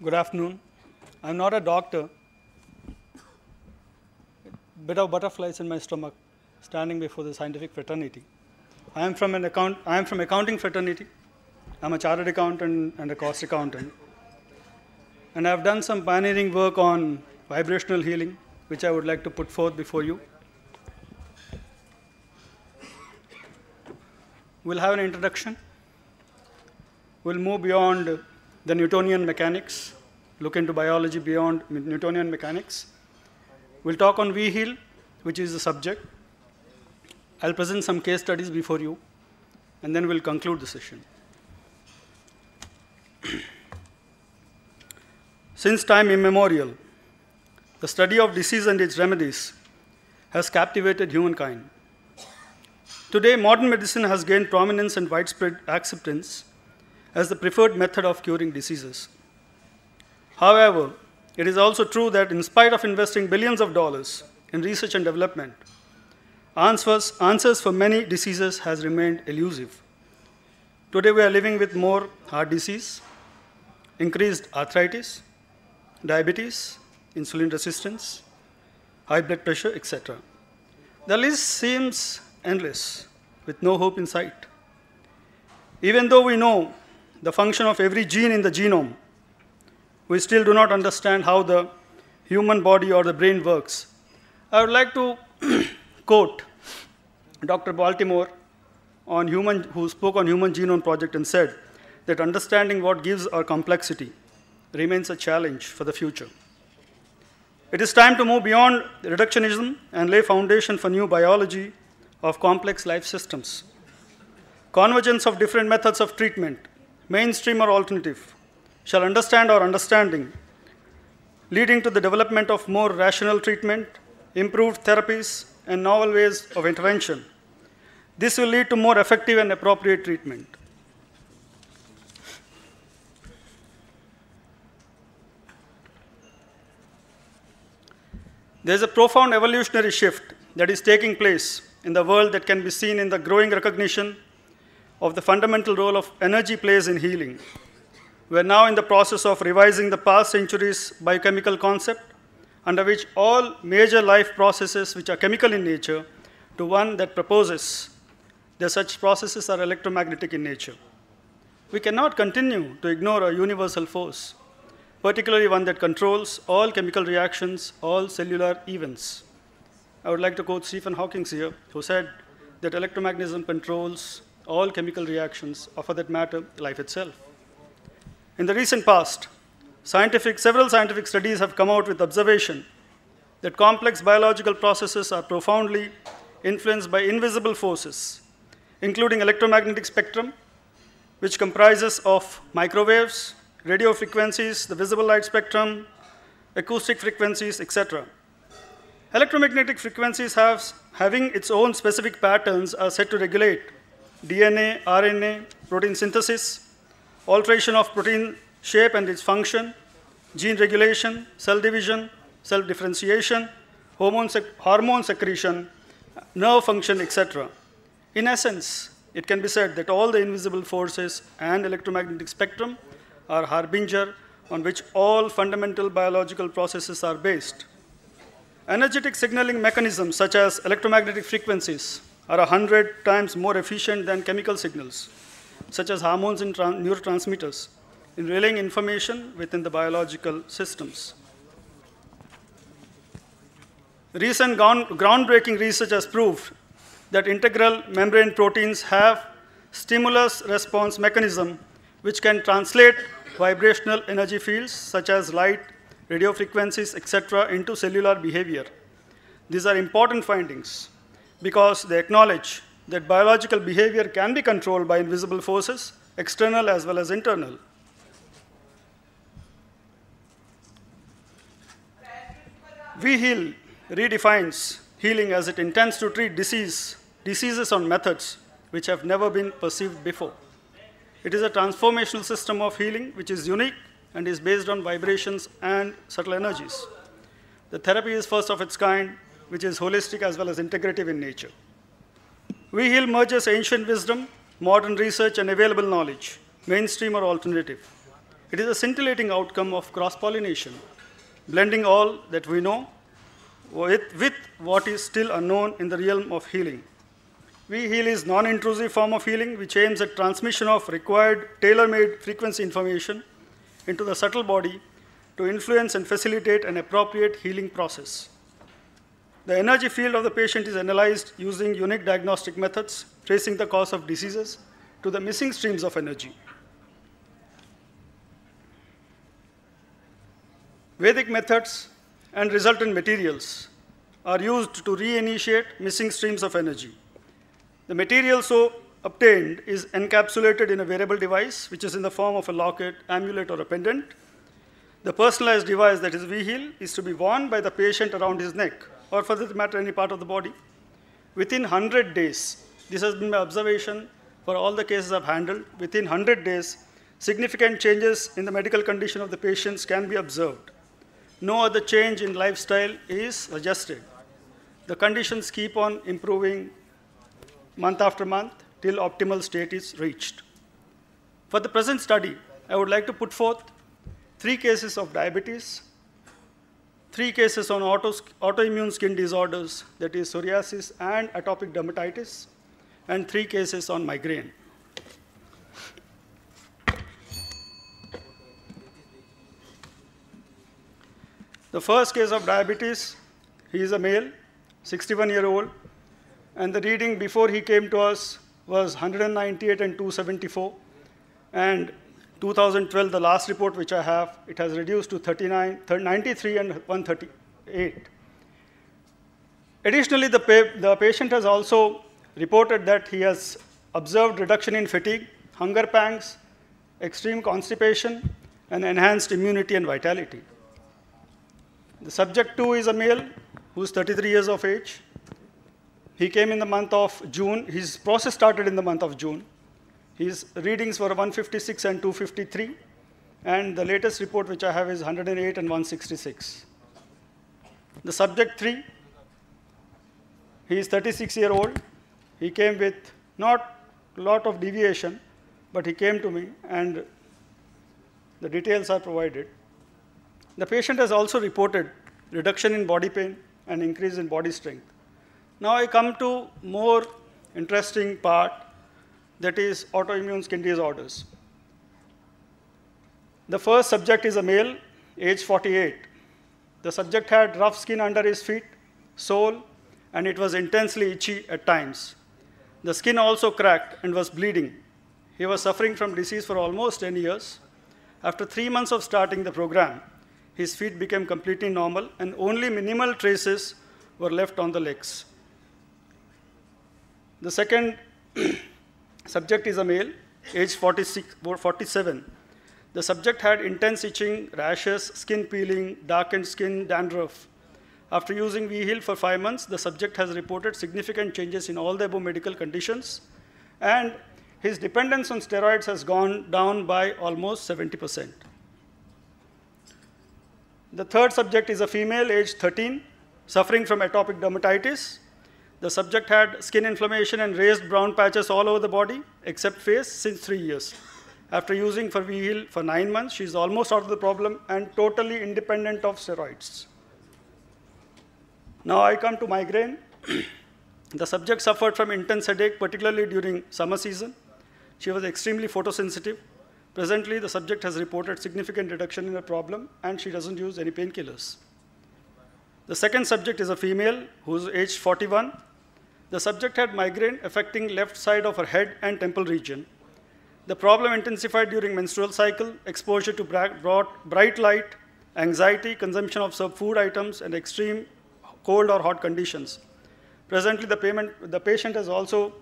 Good afternoon. I'm not a doctor. Bit of butterflies in my stomach standing before the scientific fraternity. I am from accounting fraternity. I'm a chartered accountant and a cost accountant. And I've done some pioneering work on vibrational healing, which I would like to put forth before you. We'll have an introduction. We'll move beyond the Newtonian mechanics, look into biology beyond Newtonian mechanics. We'll talk on V-heal, which is the subject. I'll present some case studies before you, and then we'll conclude the session. Since time immemorial, the study of disease and its remedies has captivated humankind. Today, modern medicine has gained prominence and widespread acceptance as the preferred method of curing diseases. However, it is also true that in spite of investing billions of dollars in research and development, answers for many diseases has remained elusive. Today we are living with more heart disease, increased arthritis, diabetes, insulin resistance, high blood pressure, etc. The list seems endless, with no hope in sight. Even though we know the function of every gene in the genome, we still do not understand how the human body or the brain works. I would like to quote Dr. Baltimore, who spoke on Human Genome Project and said that understanding what gives our complexity remains a challenge for the future. It is time to move beyond reductionism and lay foundation for new biology of complex life systems. Convergence of different methods of treatment, mainstream or alternative, shall understand our understanding, leading to the development of more rational treatment, improved therapies, and novel ways of intervention. This will lead to more effective and appropriate treatment. There is a profound evolutionary shift that is taking place in the world that can be seen in the growing recognition of the fundamental role of energy plays in healing. We are now in the process of revising the past centuries' biochemical concept, under which all major life processes which are chemical in nature, to one that proposes that such processes are electromagnetic in nature. We cannot continue to ignore a universal force, particularly one that controls all chemical reactions, all cellular events. I would like to quote Stephen Hawking here, who said that electromagnetism controls all chemical reactions, or for that matter, life itself. In the recent past, several scientific studies have come out with observation that complex biological processes are profoundly influenced by invisible forces, including electromagnetic spectrum, which comprises of microwaves, radio frequencies, the visible light spectrum, acoustic frequencies, etc. Electromagnetic frequencies having its own specific patterns are said to regulate DNA, RNA, protein synthesis, alteration of protein shape and its function, gene regulation, cell division, self-differentiation, hormone secretion, nerve function, etc. In essence, it can be said that all the invisible forces and electromagnetic spectrum are harbinger on which all fundamental biological processes are based. Energetic signaling mechanisms such as electromagnetic frequencies are 100 times more efficient than chemical signals, such as hormones and neurotransmitters, in relaying information within the biological systems. Recent groundbreaking research has proved that integral membrane proteins have stimulus response mechanism which can translate vibrational energy fields such as light, radio frequencies, etc. into cellular behavior. These are important findings because they acknowledge that biological behavior can be controlled by invisible forces, external as well as internal. V-heal redefines healing as it intends to treat diseases on methods which have never been perceived before. It is a transformational system of healing which is unique and is based on vibrations and subtle energies. The therapy is first of its kind, which is holistic as well as integrative in nature. V-heal merges ancient wisdom, modern research, and available knowledge, mainstream or alternative. It is a scintillating outcome of cross-pollination, blending all that we know with what is still unknown in the realm of healing. WeHeal is non-intrusive form of healing which aims at transmission of required tailor-made frequency information into the subtle body to influence and facilitate an appropriate healing process. The energy field of the patient is analyzed using unique diagnostic methods, tracing the cause of diseases to the missing streams of energy. Vedic methods and resultant materials are used to reinitiate missing streams of energy. The material so obtained is encapsulated in a wearable device, which is in the form of a locket, amulet, or a pendant. The personalized device, that is WeHeal, is to be worn by the patient around his neck, or for that matter, any part of the body. Within 100 days, this has been my observation for all the cases I've handled, within 100 days, significant changes in the medical condition of the patients can be observed. No other change in lifestyle is suggested. The conditions keep on improving month after month till optimal state is reached. For the present study, I would like to put forth 3 cases of diabetes, 3 cases on autoimmune skin disorders, that is psoriasis and atopic dermatitis, and 3 cases on migraine. The first case of diabetes, he is a male, 61-year-old, and the reading before he came to us was 198 and 274, and 2012, the last report which I have, it has reduced to 93 and 138. Additionally, the patient has also reported that he has observed reduction in fatigue, hunger pangs, extreme constipation, and enhanced immunity and vitality. The subject 2 is a male who is 33 years of age. He came in the month of June. His process started in the month of June. His readings were 156 and 253, and the latest report which I have is 108 and 166. The subject 3, he is 36-year-old. He came with not a lot of deviation, but he came to me, and the details are provided. The patient has also reported reduction in body pain and increase in body strength. Now I come to more interesting part, that is autoimmune skin disorders. The first subject is a male, age 48. The subject had rough skin under his feet, sole, and it was intensely itchy at times. The skin also cracked and was bleeding. He was suffering from disease for almost 10 years. After 3 months of starting the program, his feet became completely normal and only minimal traces were left on the legs. The second subject is a male, age 47. The subject had intense itching, rashes, skin peeling, darkened skin, dandruff. After using WeHeal for 5 months, the subject has reported significant changes in all the above medical conditions, and his dependence on steroids has gone down by almost 70%. The third subject is a female, age 13, suffering from atopic dermatitis. The subject had skin inflammation and raised brown patches all over the body, except face, since 3 years. After using for WeHeal for 9 months, she is almost out of the problem and totally independent of steroids. Now I come to migraine. The subject suffered from intense headache, particularly during summer season. She was extremely photosensitive. Presently, the subject has reported significant reduction in her problem, and she doesn't use any painkillers. The second subject is a female who is aged 41. The subject had migraine affecting left side of her head and temple region. The problem intensified during menstrual cycle, exposure to bright light, anxiety, consumption of food items, and extreme cold or hot conditions. Presently, the patient has also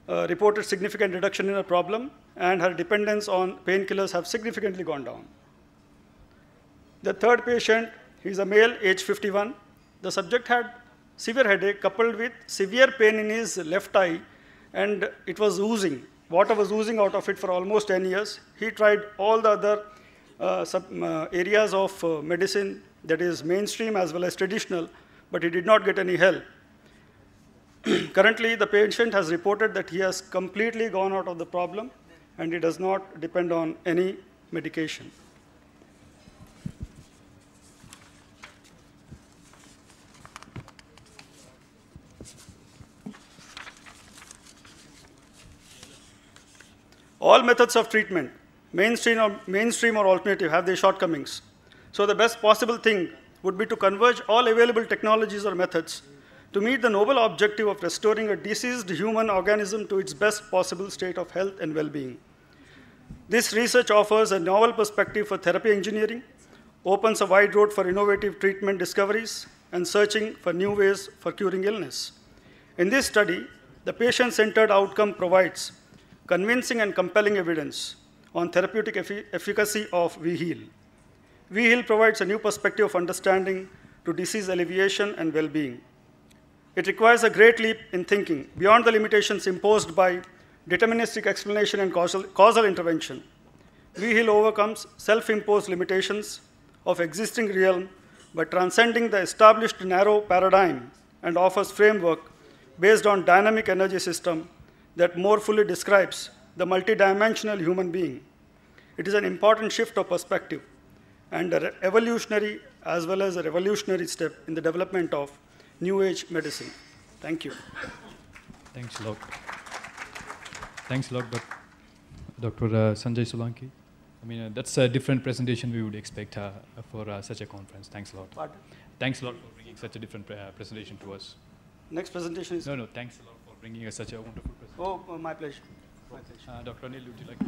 reported significant reduction in her problem, and her dependence on painkillers have significantly gone down. The third patient, he is a male, age 51. The subject had severe headache coupled with severe pain in his left eye, and it was oozing. Water was oozing out of it for almost 10 years. He tried all the other areas of medicine, that is mainstream as well as traditional, but he did not get any help. Currently, the patient has reported that he has completely gone out of the problem, and he does not depend on any medication. All methods of treatment, mainstream or alternative, have their shortcomings. So the best possible thing would be to converge all available technologies or methods to meet the noble objective of restoring a diseased human organism to its best possible state of health and well-being. This research offers a novel perspective for therapy engineering, opens a wide road for innovative treatment discoveries, and searching for new ways for curing illness. In this study, the patient-centered outcome provides convincing and compelling evidence on therapeutic efficacy of WeHeal. WeHeal provides a new perspective of understanding to disease alleviation and well-being. It requires a great leap in thinking beyond the limitations imposed by deterministic explanation and causal intervention. WeHeal overcomes self-imposed limitations of existing realm by transcending the established narrow paradigm and offers framework based on dynamic energy system that more fully describes the multidimensional human being. It is an important shift of perspective and an evolutionary as well as a revolutionary step in the development of New Age medicine. Thank you. Thanks a lot. Thanks a lot, Dr. Sanjay Solanki. I mean, that's a different presentation we would expect for such a conference. Thanks a lot. Pardon? Thanks a lot for bringing such a different presentation to us. Next presentation is... No, thanks a lot for bringing us such a wonderful presentation. Oh, my pleasure. My pleasure. Dr. Anil, would you like to?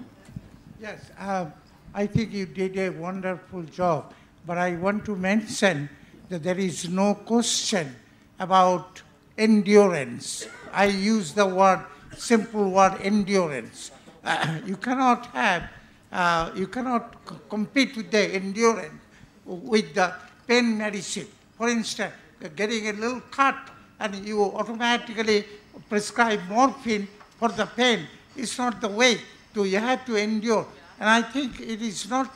Yes, I think you did a wonderful job, but I want to mention that there is no question about endurance. I use the word, simple word, endurance. You cannot compete with the endurance with the pain medicine. For instance, getting a little cut and you automatically prescribe morphine for the pain. It's not the way. You have to endure. And I think it is not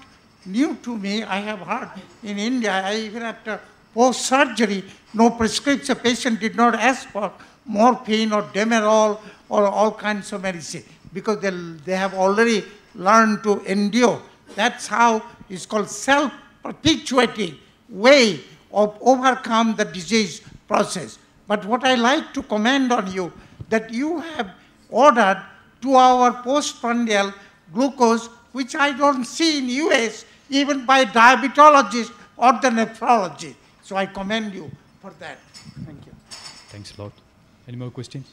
new to me. I have heard in India, even after post-surgery, no prescription, patient did not ask for morphine or Demerol or all kinds of medicine because they have already learned to endure. That's how it's called self-perpetuating way of overcome the disease process. But what I like to commend on you, that you have ordered 2-hour postprandial glucose, which I don't see in US, even by diabetologists or the nephrologist. So I commend you for that. Thank you. Thanks a lot. Any more questions?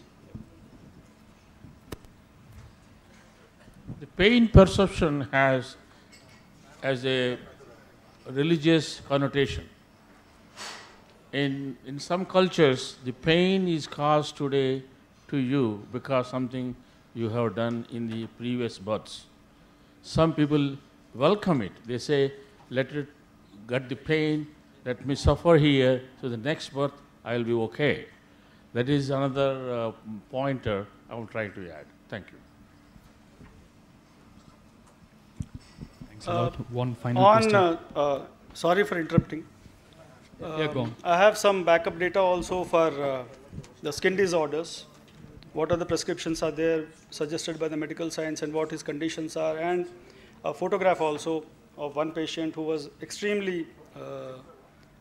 The pain perception has a religious connotation. In some cultures, the pain is caused today to you because something you have done in the previous births. Some people welcome it. They say, let it get the pain, let me suffer here, so the next birth I will be okay. That is another pointer I will try to add. Thank you. Thanks a lot. One final question. Sorry for interrupting. Yeah, go on. I have some backup data also for the skin disorders. What are the prescriptions are there suggested by the medical science and what his conditions are, and a photograph also of one patient who was extremely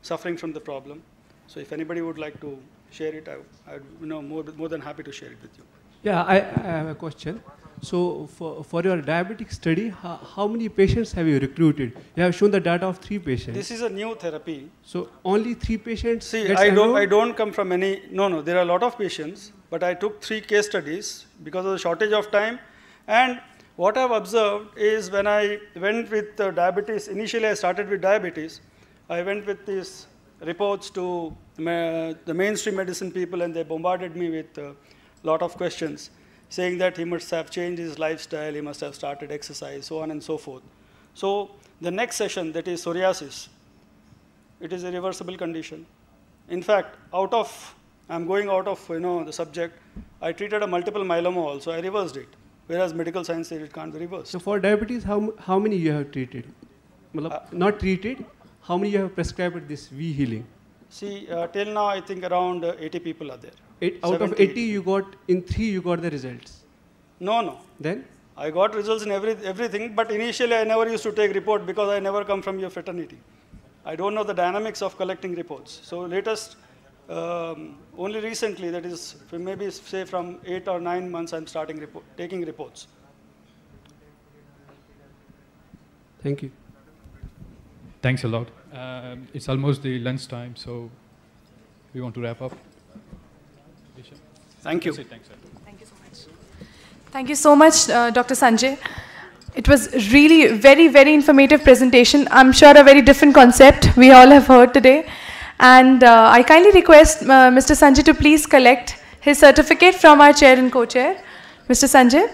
suffering from the problem. So if anybody would like to share it, I'd more than happy to share it with you. Yeah, I have a question. So for your diabetic study, how many patients have you recruited? You have shown the data of 3 patients. This is a new therapy. So only 3 patients? See, I don't come from any, no, there are a lot of patients, but I took 3 case studies because of the shortage of time. And what I've observed is when I went with diabetes, initially I started with diabetes, I went with these reports to the mainstream medicine people, and they bombarded me with a lot of questions, saying that he must have changed his lifestyle, he must have started exercise, so on and so forth. So the next session, that is psoriasis, it is a reversible condition. In fact, I'm going out of the subject, I treated a multiple myeloma also, I reversed it, whereas medical science said it can't be reversed. So for diabetes, how many you have treated? Not treated, how many you have prescribed this WeHealing? See, till now I think around 80 people are there. Out of 80, you got, in 3 you got the results? No. Then? I got results in everything, but initially I never used to take report because I never come from your fraternity. I don't know the dynamics of collecting reports. So latest, only recently, that is maybe say from 8 or 9 months, I'm starting taking reports. Thank you. Thanks a lot. It's almost the lunch time, so we want to wrap up. Thank you. That's it. Thanks, sir. Thank you so much. Thank you so much, Dr. Sanjay. It was really very, very informative presentation. I'm sure a very different concept we all have heard today. And I kindly request Mr. Sanjay to please collect his certificate from our chair and co-chair. Mr. Sanjay.